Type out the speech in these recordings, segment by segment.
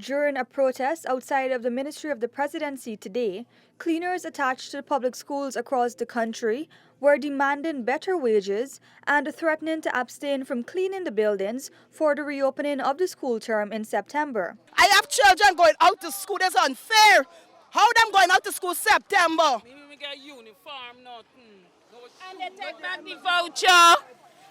During a protest outside of the Ministry of the Presidency today, cleaners attached to the public schools across the country were demanding better wages and threatening to abstain from cleaning the buildings for the reopening of the school term in September. I have children going out to school. That's unfair. How them going out to school September? We get uniform, nothing. And they take back the voucher.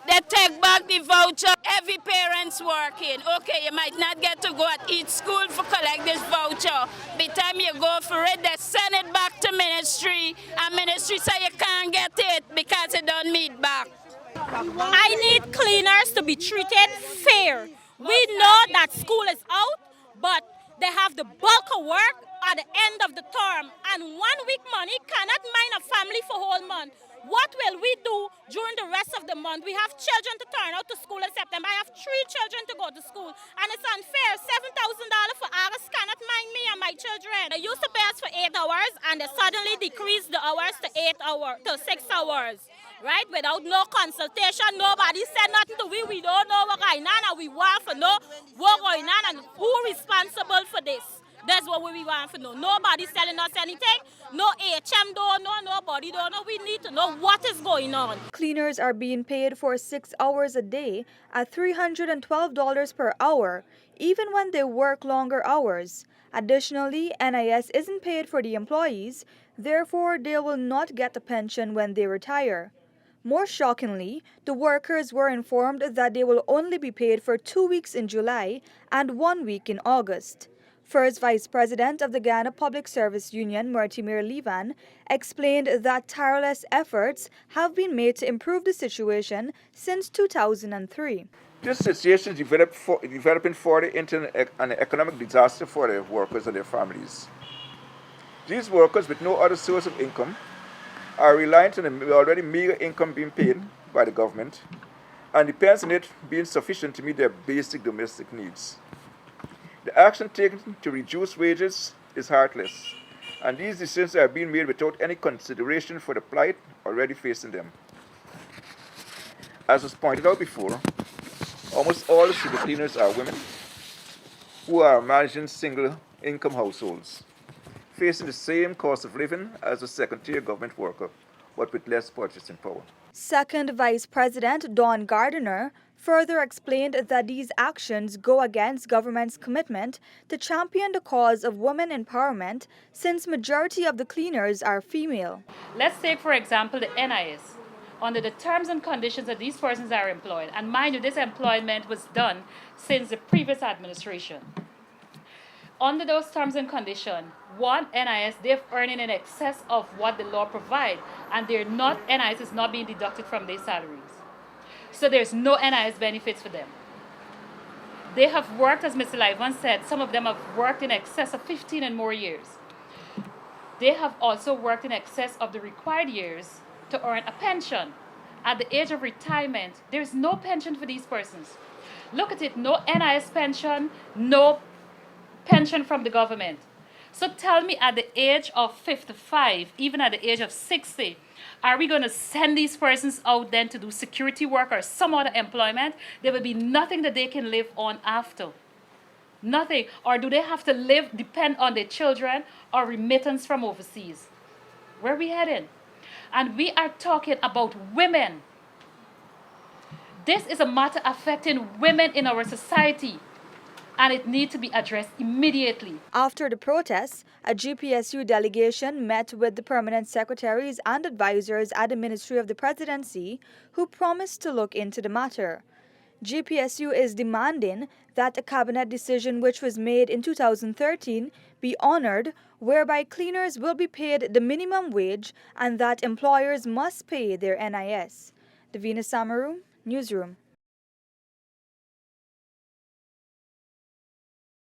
They take back the voucher. Every parent's working. Okay, you might not get to go at each school for collect this voucher. By the time you go for it, they send it back to ministry. And ministry say you can't get it because it don't meet back. I need cleaners to be treated fair. We know that school is out, but they have the bulk of work at the end of the term. And 1 week money cannot mind a family for whole month. What will we do during the rest of the month? We have children to turn out to school in September. I have 3 children to go to school. And it's unfair. $7,000 for August cannot mind me and my children. They used to pay us for 8 hours and they suddenly decreased the hours to 6 hours. Right? Without no consultation, nobody said nothing to we. We don't know what going on and we want to know what's going on and who responsible for this. That's what we want to know. Nobody's telling us anything. No HM don't know, nobody don't know. We need to know what is going on. Cleaners are being paid for 6 hours a day at $312 per hour, even when they work longer hours. Additionally, NIS isn't paid for the employees, therefore they will not get a pension when they retire. More shockingly, the workers were informed that they will only be paid for 2 weeks in July and 1 week in August. First Vice President of the Ghana Public Service Union, Mortimer Levan, explained that tireless efforts have been made to improve the situation since 2003. This situation is developing further into an economic disaster for the workers and their families. These workers with no other source of income are reliant on the already meager income being paid by the government and depends on it being sufficient to meet their basic domestic needs. The action taken to reduce wages is heartless, and these decisions are being made without any consideration for the plight already facing them. As was pointed out before, almost all the city cleaners are women who are managing single-income households, facing the same cost of living as a second-tier government worker, but with less purchasing power. Second Vice President Dawn Gardiner further explained that these actions go against government's commitment to champion the cause of women empowerment since majority of the cleaners are female. Let's take, for example, the NIS. Under the terms and conditions that these persons are employed, and mind you, this employment was done since the previous administration. Under those terms and conditions, one NIS, they're earning in excess of what the law provides, and NIS is not being deducted from their salaries. So there's no NIS benefits for them. They have worked, as Mr. Livon said, some of them have worked in excess of 15 and more years. They have also worked in excess of the required years to earn a pension. At the age of retirement, there's no pension for these persons. Look at it, no NIS pension, no pension from the government. So tell me, at the age of 55, even at the age of 60, are we going to send these persons out then to do security work or some other employment? There will be nothing that they can live on after. Nothing. Or do they have to depend on their children or remittance from overseas? Where are we heading? And we are talking about women. This is a matter affecting women in our society, and it needs to be addressed immediately. After the protests, a GPSU delegation met with the permanent secretaries and advisors at the Ministry of the Presidency who promised to look into the matter. GPSU is demanding that a cabinet decision which was made in 2013 be honored, whereby cleaners will be paid the minimum wage and that employers must pay their NIS. Davina Samaru, Newsroom.